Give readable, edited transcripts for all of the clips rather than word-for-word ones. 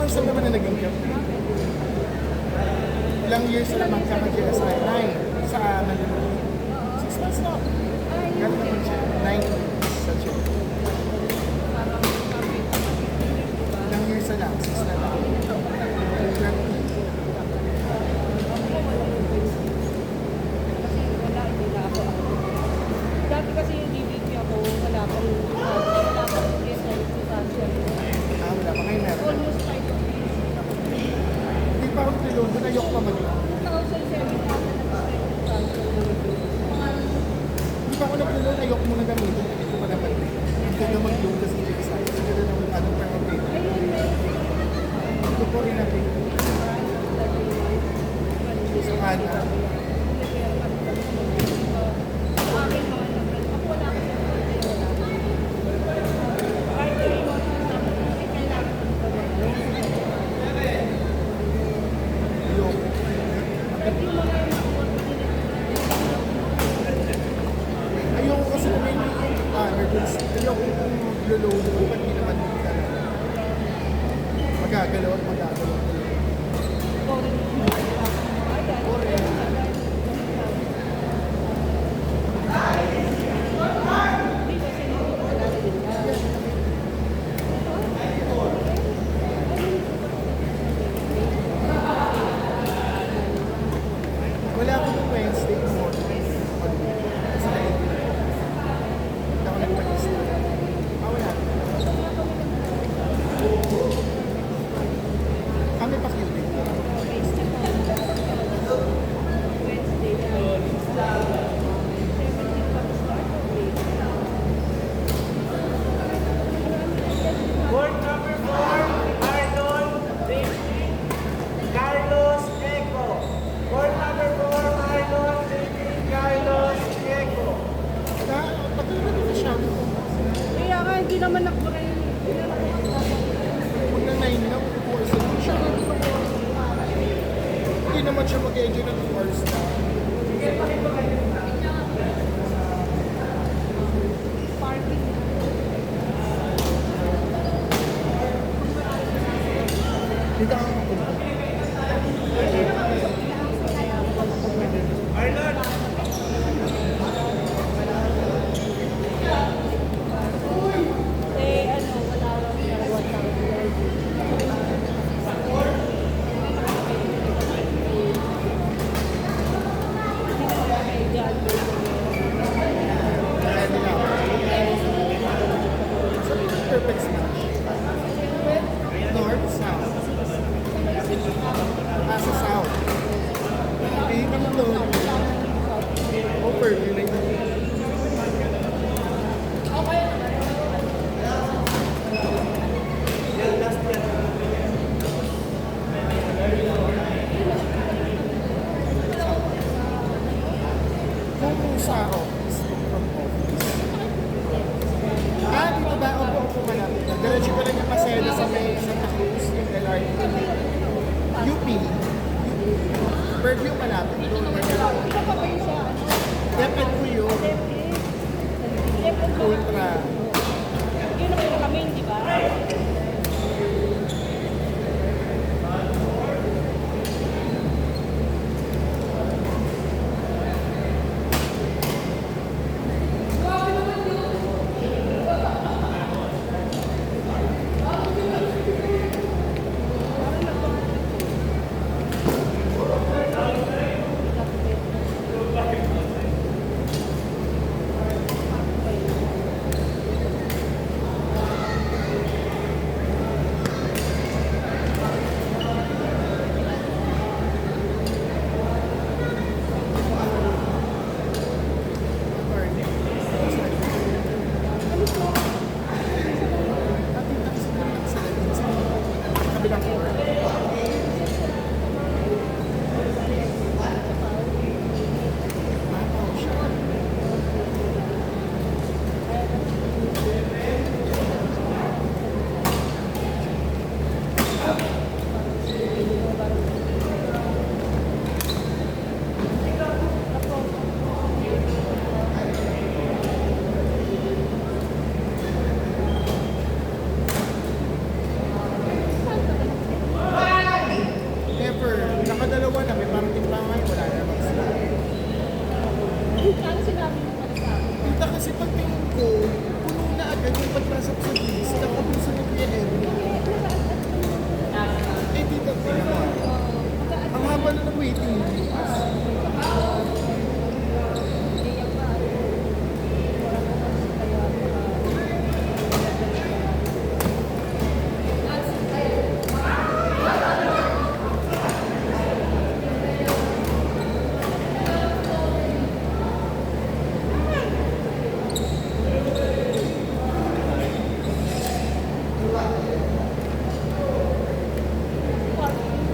first time naman na naging captain. Ilang years na naman kaka-GSI? 9 sa Manila. 6 months na. Gano'n naman siya. 9 sa Chile. Ilang years na lang. 6 na lang. Dati kasi yung DBP ako, wala pang yes na yung sitwasyon. Wala pa kayo meron. Almost 5 years. Hindi pa ako tulong. Doon ayoko pa mag-loan. 2007 ako Hindi pa ako nag-loan. Ayoko muna gamitin. Ito pa naman. Hindi ka mag-loan kasi hindi sa akin. Kasi gano'n ang anong permit. Ito po rin natin. Sa kanan. Ayoko kasi na may emergency. Ayoko kung lulong ko pag hindi naman talaga. Magagalaw at magagalaw. Wala ako nung Wednesday morning. Kasi hindi ako nagpag-isip. Wala. Kami pa QD. Board number 4, Arnold David Carlos Eco. Board number 4, Arnold David Carlos Eco. Patulad ko na siya. Kaya nga, hindi naman nakburay. Huwag na 9 lang. Kukuha isa lang siya. Hindi naman siya mag-enjoy ng 2 hours na. Parking. Dito ako makuha. Arnold. Wala lang Kaya nila ako. Sabi ko, perfect smash. North, south. Sa south. Hindi kami doon. Overview like that. Kung sa office, from office. Dito ba? Opo, malapit na. Diretso ko lang yung paseda sa may Santa Cruz, yung LRT. UP. Birdview malapit. Doon malapit. Isa pa ba yun siya? Depend ko yun. Ultra. Yun ang pinaka-main, di ba?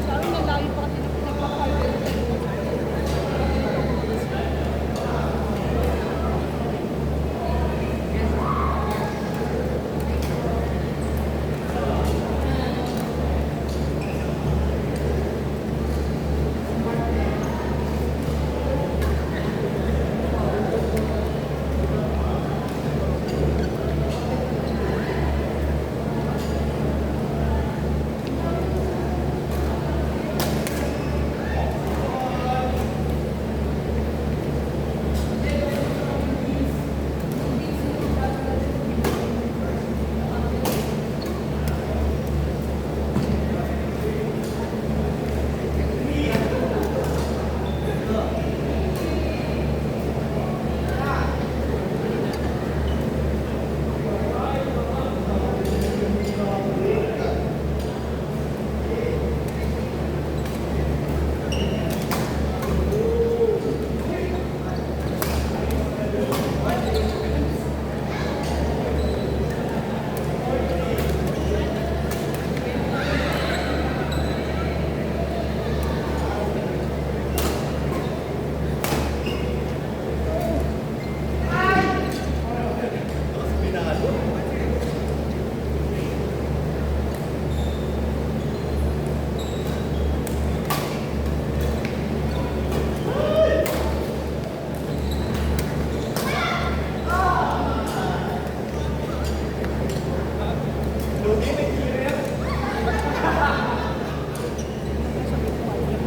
Sabi na layo pa kasi nagpapark.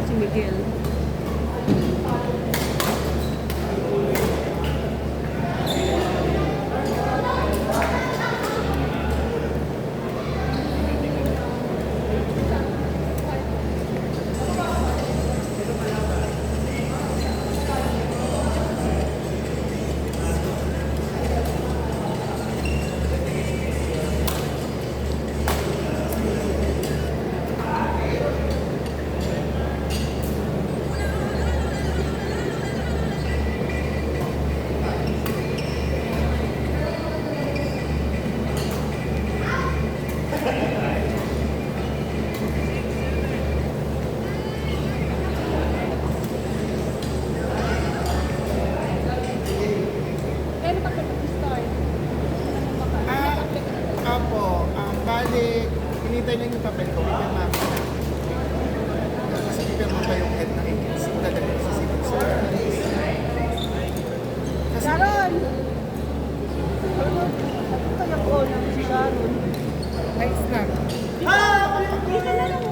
Si Miguel. Kaya pa start. Apo, bali, hinintay lang yung papel ko. Ipirma ko na. Kasi ipirma pa yung head na agency. Dadalhin sa civil service. Kasi, Sharon! Ano kaya ko lang si Sharon? nice na. Hindi ka na lang.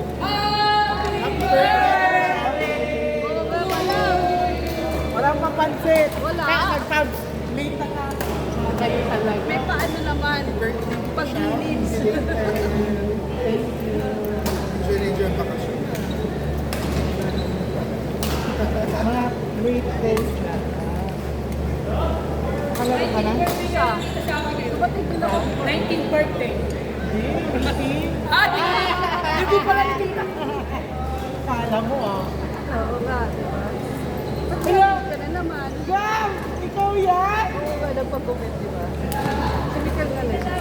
Happy birthday! Wala. Walang mapansin. Wala. Kaya nag-tabs. Late na ka. Kayo talaga. May paano naman. Paglinis. Enjoy yung bakasyon. Mga great days na. Nakalaro ka na? Siya. Ba't hindi na ako? 19th birthday. Hindi pala nakita. Kala mo ah. Oo nga, diba? Ba't Kaya- ka na naman? Gam! Ikaw yan! Oo nga, nagpag-comment, diba? Sumikal nga na siya.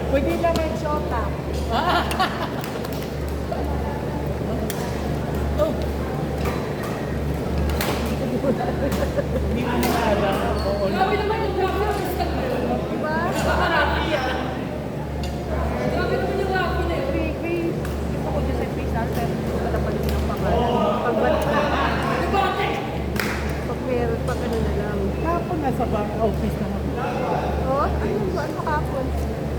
Pwede naman shota. Hindi mo na alam. Oo na. Diba? May ako dyan sa Facebook, pero hindi ko napalit ng pangalan. Pagbalik na. Pag meron, pag ano na lang. Kapag nasa office naman. Oh, ano kapon?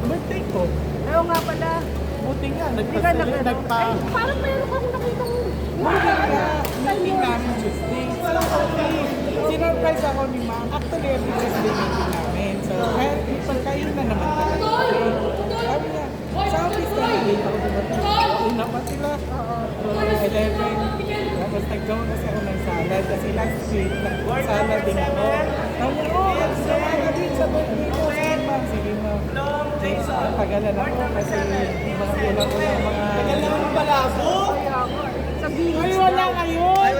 Birthday ko. Ayaw nga pala. Buti nga, Hindi ka nagpa... Ay, parang meron akong nakita ko. Buti nga, meeting namin Tuesday. Sa office. Sinurprise ako ni ma'am. Actually, every Tuesday meeting namin. So, pagkain na naman talaga. Sabi niya, sa office na nalate ako dumating. Una pa sila. So, 11. Tapos naggawa kasi ako ng salad. Kasi last week, nag-salad din ako. Sabi niya, oh, samahan ka din sa birthday ko. Sige ma'am, sige ma'am. James, tagalan ako kasi mga ulang-ulang mga... Tagalan mo palabo? Kaya ako. Sa village Ay, wala daw. ngayon!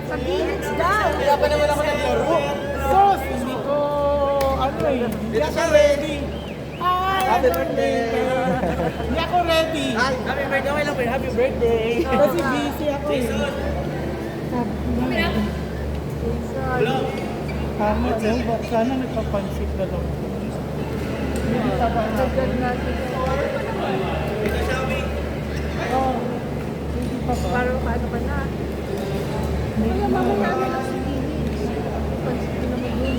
Sa village daw. Kaya pa naman ako naglaro. Sos, hindi ko Hindi ako ready. Ay, Happy birthday. Hindi ako ready. Ay, Happy birthday, okay lang po. Happy birthday. Kasi busy ako eh. Tama daw, sana nagpapansit na lang. Hindi pa ba? Dagdag natin. Oo. Hindi pa ba? Parang paano ka na? Kaya mamaya na lang sa kinis. Pansin ko naman yun.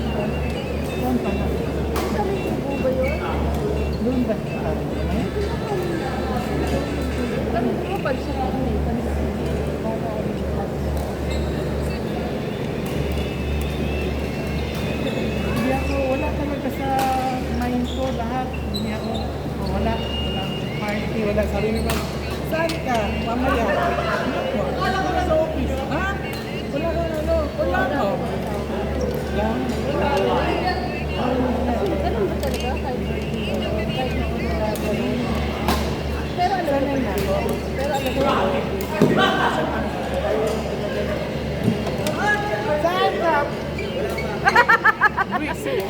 Saan pa na? Sa may tubo ba yun? Doon ba sa amin? Kami ko, pansin ko na eh. Hindi ako, wala talaga sa mind ko lahat. Hindi ako, wala party, wala sarili ko. Saan ka? Mamaya. Wala sa office. Ha? Wala ka ano? Wala ko. Lang. Ganun ba talaga? Kahit birthday mo, kahit na ulit na ganun. Pero alam mo na ako. Pero alam mo Saan ka?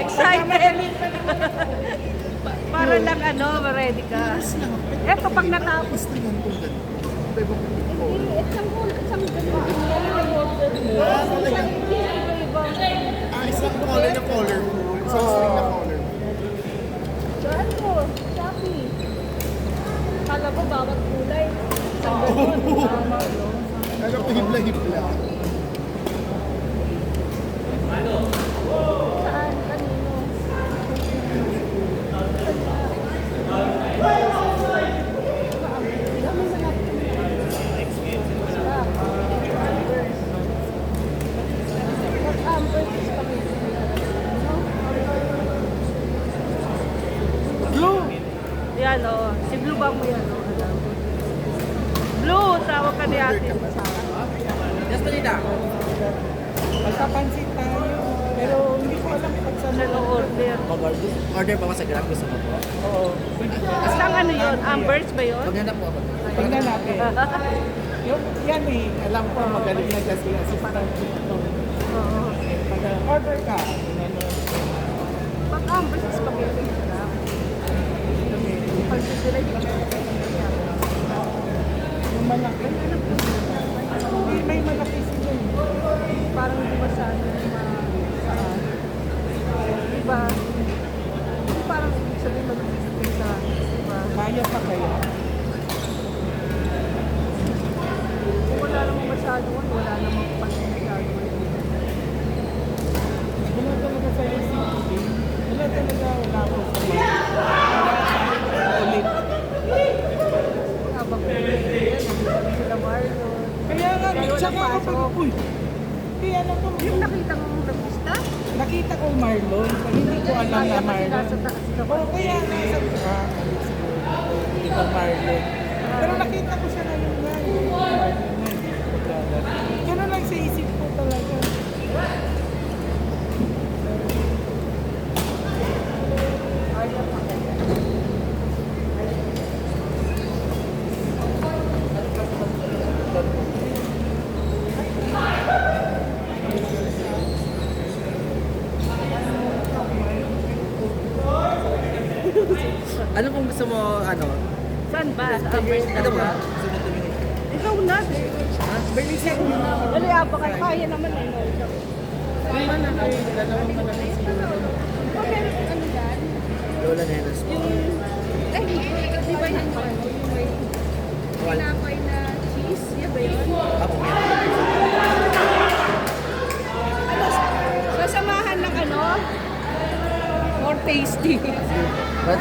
excited. Para lang ano, ready ka. Eto pag natapos. istingan ko ganun. Iba ibang ko. Isang ganun. Isang color na colorful. Isang string na colorful. Ano? Shopee. Kala ko bawat kulay. Isang ganun. Ano ko hibla-hibla. Saan? Kanino? Blue. Yan o. Si Blue ba mo yan o? Blue, tawag ka ni ate. Just Nita. Magpapansit tayo. Pero hindi ko alam kung saan Sa order. Order pa ba sa Grab? Gusto mo po? Oo. Saan ano yun? Ambers ba yun? Maganda po ako. Tingnan natin. Yung, yan eh, alam ko magaling na kasi assistant dito. Oo. Order ka. Tingnan mo. Pag Ambers, spaghetti na lang. Pag sila yung Yung malaki. Hindi, may malaki sila eh. parang di ba sa ano saan? Diba? Hindi parang ibig sabihin mag-isip sa diba? Kaya pa kaya? Kung wala namang masyado wala namang masyado Wala talaga sa isip. Wala talaga, wala ko sa mga. Ulit. habang yan, sila Marlon. Kaya nga, Kaya tsaka wala ako pasok. uy. Kaya alam ko, Yung nakita mong nag-lista? nakita ko Marlon, pero hindi ko alam na Kaya kasi Marlon. nasa taas ka pa. Oo, kaya nasa hindi ko Marlon. Pero nakita ko siya ngayon nga. Marlon na, hindi ko pagkala. Ganun lang sa isip ko talaga. Ano pong gusto mo, ano? Saan ba? Sa Ambers na Ano ba? ba? Ikaw na. Berlisa ko na. Ano yaba ka? Kaya naman eh. No? Naman na kayo, dalawang malaki siguro. Okay, ano yan? Lola Nenas po. Yung, di ba yan yung ano? Yung may tinapay na cheese? Yan ba yun? Apo, Sasamahan ng ano? More tasty. But,